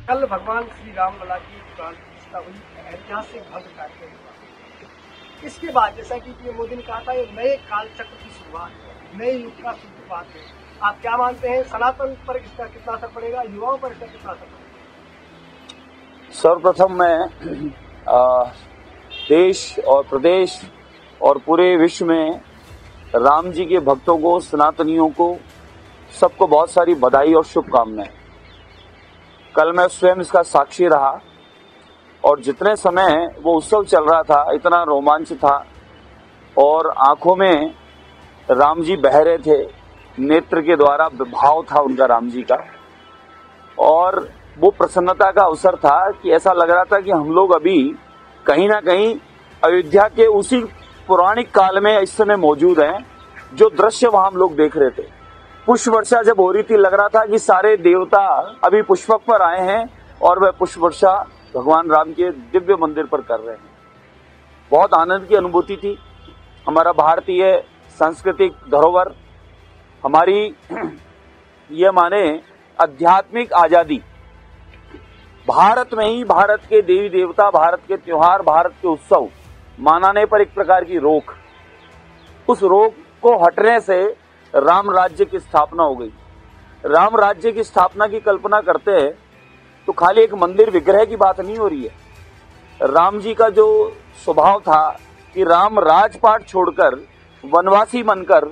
कल भगवान श्री राम लला की प्राण प्रतिष्ठा हुई, ऐतिहासिक भव्य कार्यक्रम हुआ। इसके बाद जैसा कि पीएम मोदी ने कहा था, ये नए काल चक्र की शुरुआत है, नए युग का सूत्रपात है। आप क्या मानते हैं, सनातन पर इसका कितना असर पड़ेगा, युवाओं पर इसका कितना असर पड़ेगा? सर्वप्रथम मैं देश और प्रदेश और पूरे विश्व में राम जी के भक्तों को, सनातनियों को, सबको बहुत सारी बधाई और शुभकामनाएं। कल मैं स्वयं इसका साक्षी रहा और जितने समय वो उत्सव चल रहा था, इतना रोमांच था और आंखों में राम जी बह रहे थे, नेत्र के द्वारा भाव था उनका राम जी का, और वो प्रसन्नता का अवसर था कि ऐसा लग रहा था कि हम लोग अभी कहीं ना कहीं अयोध्या के उसी पौराणिक काल में इस समय मौजूद हैं, जो दृश्य वहां हम लोग देख रहे थे। पुष्प वर्षा जब हो रही थी, लग रहा था कि सारे देवता अभी पुष्पक पर आए हैं और वह पुष्प वर्षा भगवान राम के दिव्य मंदिर पर कर रहे हैं। बहुत आनंद की अनुभूति थी। हमारा भारतीय सांस्कृतिक धरोहर, हमारी ये माने आध्यात्मिक आजादी, भारत में ही भारत के देवी देवता, भारत के त्योहार, भारत के उत्सव मनाने पर एक प्रकार की रोक, उस रोक को हटने से राम राज्य की स्थापना हो गई। राम राज्य की स्थापना की कल्पना करते हैं तो खाली एक मंदिर विग्रह की बात नहीं हो रही है। राम जी का जो स्वभाव था कि राम राजपाट छोड़कर वनवासी बनकर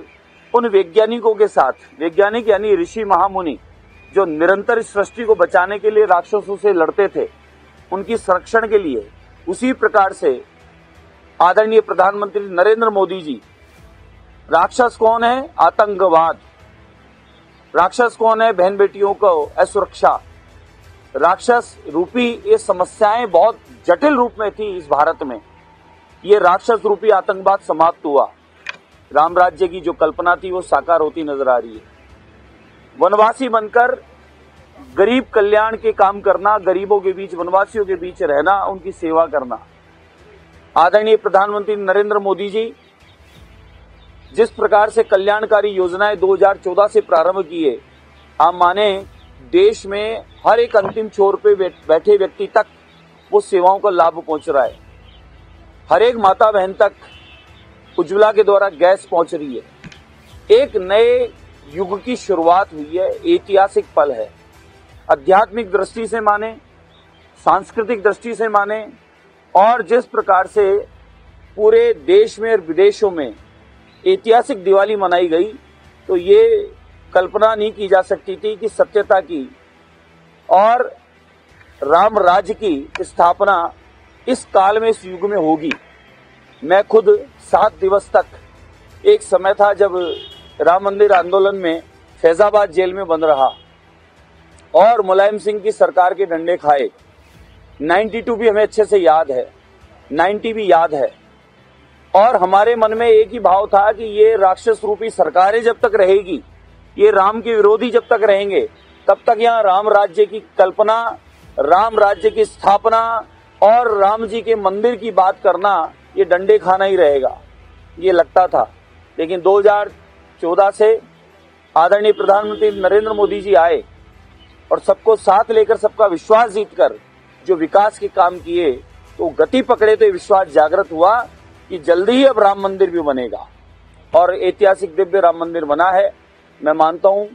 उन वैज्ञानिकों के साथ, वैज्ञानिक यानी ऋषि महामुनि जो निरंतर इस सृष्टि को बचाने के लिए राक्षसों से लड़ते थे, उनकी संरक्षण के लिए, उसी प्रकार से आदरणीय प्रधानमंत्री नरेंद्र मोदी जी, राक्षस कौन है? आतंकवाद। राक्षस कौन है? बहन बेटियों को असुरक्षा। राक्षस रूपी ये समस्याएं बहुत जटिल रूप में थी इस भारत में। ये राक्षस रूपी आतंकवाद समाप्त हुआ। राम राज्य की जो कल्पना थी वो साकार होती नजर आ रही है। वनवासी बनकर गरीब कल्याण के काम करना, गरीबों के बीच, वनवासियों के बीच रहना, उनकी सेवा करना। आदरणीय प्रधानमंत्री नरेंद्र मोदी जी जिस प्रकार से कल्याणकारी योजनाएं 2014 से प्रारंभ किए, आप माने देश में हर एक अंतिम छोर पे बैठे व्यक्ति तक वो सेवाओं का लाभ पहुंच रहा है। हर एक माता बहन तक उज्ज्वला के द्वारा गैस पहुंच रही है। एक नए युग की शुरुआत हुई है, ऐतिहासिक पल है। आध्यात्मिक दृष्टि से माने, सांस्कृतिक दृष्टि से माने, और जिस प्रकार से पूरे देश में और विदेशों में ऐतिहासिक दिवाली मनाई गई, तो ये कल्पना नहीं की जा सकती थी कि सत्यता की और राम राज्य की स्थापना इस काल में, इस युग में होगी। मैं खुद 7 दिवस तक, एक समय था जब राम मंदिर आंदोलन में फैजाबाद जेल में बंद रहा और मुलायम सिंह की सरकार के डंडे खाए। 92 भी हमें अच्छे से याद है, 90 भी याद है, और हमारे मन में एक ही भाव था कि ये राक्षस रूपी सरकारें जब तक रहेगी, ये राम के विरोधी जब तक रहेंगे, तब तक यहाँ राम राज्य की कल्पना, राम राज्य की स्थापना और राम जी के मंदिर की बात करना ये डंडे खाना ही रहेगा, ये लगता था। लेकिन 2014 से आदरणीय प्रधानमंत्री नरेंद्र मोदी जी आए और सबको साथ लेकर, सबका विश्वास जीतकर जो विकास के काम किए, तो गति पकड़े तो विश्वास जागृत हुआ कि जल्दी ही अब राम मंदिर भी बनेगा और ऐतिहासिक दिव्य राम मंदिर बना है। मैं मानता हूं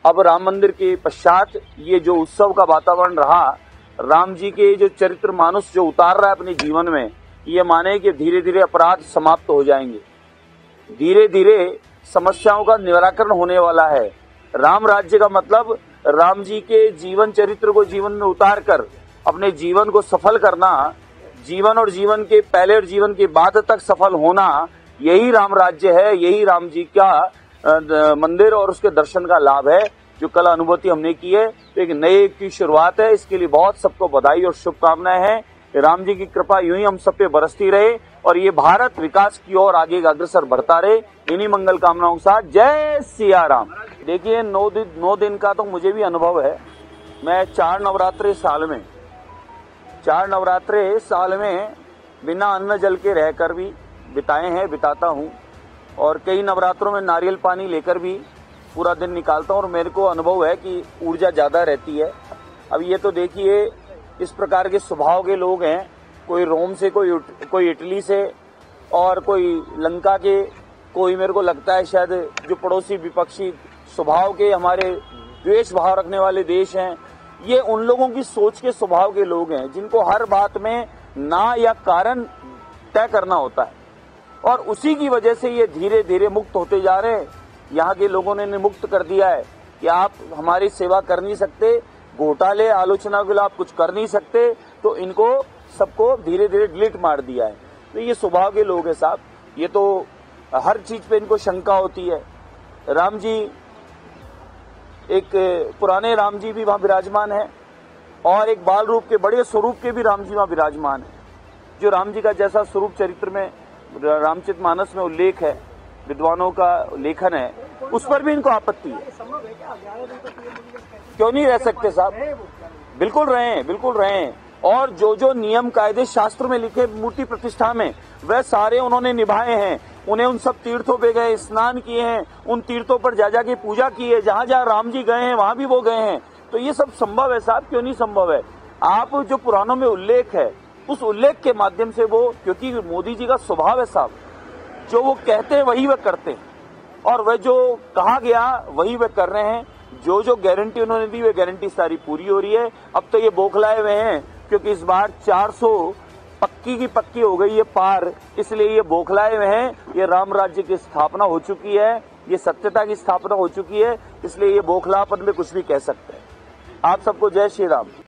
अब राम मंदिर के पश्चात ये जो उत्सव का वातावरण रहा, राम जी के जो चरित्र मानुष जो उतार रहा है अपने जीवन में, ये माने कि धीरे धीरे अपराध समाप्त हो जाएंगे, धीरे धीरे समस्याओं का निराकरण होने वाला है। राम राज्य का मतलब राम जी के जीवन चरित्र को जीवन में उतार कर अपने जीवन को सफल करना, जीवन और जीवन के पहले और जीवन के बाद तक सफल होना, यही राम राज्य है, यही राम जी का मंदिर और उसके दर्शन का लाभ है, जो कल अनुभूति हमने की है। तो एक नए युग की शुरुआत है, इसके लिए बहुत सबको बधाई और शुभकामनाएं हैं। राम जी की कृपा यूं ही हम सब पे बरसती रहे और ये भारत विकास की ओर आगे अग्रसर बढ़ता रहे। इन्हीं मंगल कामनाओं के साथ जय सिया राम। देखिए 9 दिन का तो मुझे भी अनुभव है। मैं 4 नवरात्रे साल में बिना अन्न जल के रहकर भी बिताए हैं, बिताता हूँ, और कई नवरात्रों में नारियल पानी लेकर भी पूरा दिन निकालता हूँ। और मेरे को अनुभव है कि ऊर्जा ज़्यादा रहती है अब ये तो देखिए इस प्रकार के स्वभाव के लोग हैं, कोई रोम से, कोई इटली से और कोई लंका के, कोई मेरे को लगता है शायद जो पड़ोसी विपक्षी स्वभाव के हमारे द्वेष भाव रखने वाले देश हैं, ये उन लोगों की सोच के स्वभाव के लोग हैं जिनको हर बात में ना या कारण तय करना होता है और उसी की वजह से ये धीरे धीरे मुक्त होते जा रहे हैं। यहाँ के लोगों ने मुक्त कर दिया है कि आप हमारी सेवा कर नहीं सकते, घोटाले आलोचना के लिए आप कुछ कर नहीं सकते, तो इनको सबको धीरे धीरे डिलीट मार दिया है। तो ये स्वभाव के लोग हैं साहब, ये तो हर चीज पे इनको शंका होती है। राम जी, एक पुराने राम जी भी वहां विराजमान है और एक बाल रूप के बड़े स्वरूप के भी राम जी वहां विराजमान है। जो राम जी का जैसा स्वरूप चरित्र में रामचरितमानस में उल्लेख है, विद्वानों का लेखन है, उस पर भी इनको आपत्ति है। क्यों नहीं रह सकते साहब? बिल्कुल रहे। और जो नियम कायदे शास्त्र में लिखे मूर्ति प्रतिष्ठा में, वह सारे उन्होंने निभाए हैं। उन्हें उन सब तीर्थों पे गए, स्नान किए हैं, उन तीर्थों पर जा के पूजा की है, जहां जहां राम जी गए हैं वहां भी वो गए हैं। तो ये सब संभव है साहब, क्यों नहीं संभव है? आप जो पुराणों में उल्लेख है, उस उल्लेख के माध्यम से वो, क्योंकि मोदी जी का स्वभाव है साहब, जो वो कहते हैं वही वह करते हैं और वह जो कहा गया वही वह कर रहे हैं। जो गारंटी उन्होंने दी वह गारंटी सारी पूरी हो रही है। अब तो ये बौखलाए हुए हैं क्योंकि इस बार 400 पक्की की पक्की हो गई है पार, इसलिए ये बौखलाए हुए हैं। ये राम राज्य की स्थापना हो चुकी है, ये सत्यता की स्थापना हो चुकी है, इसलिए ये बौखलापन में कुछ भी कह सकते हैं। आप सबको जय श्री राम।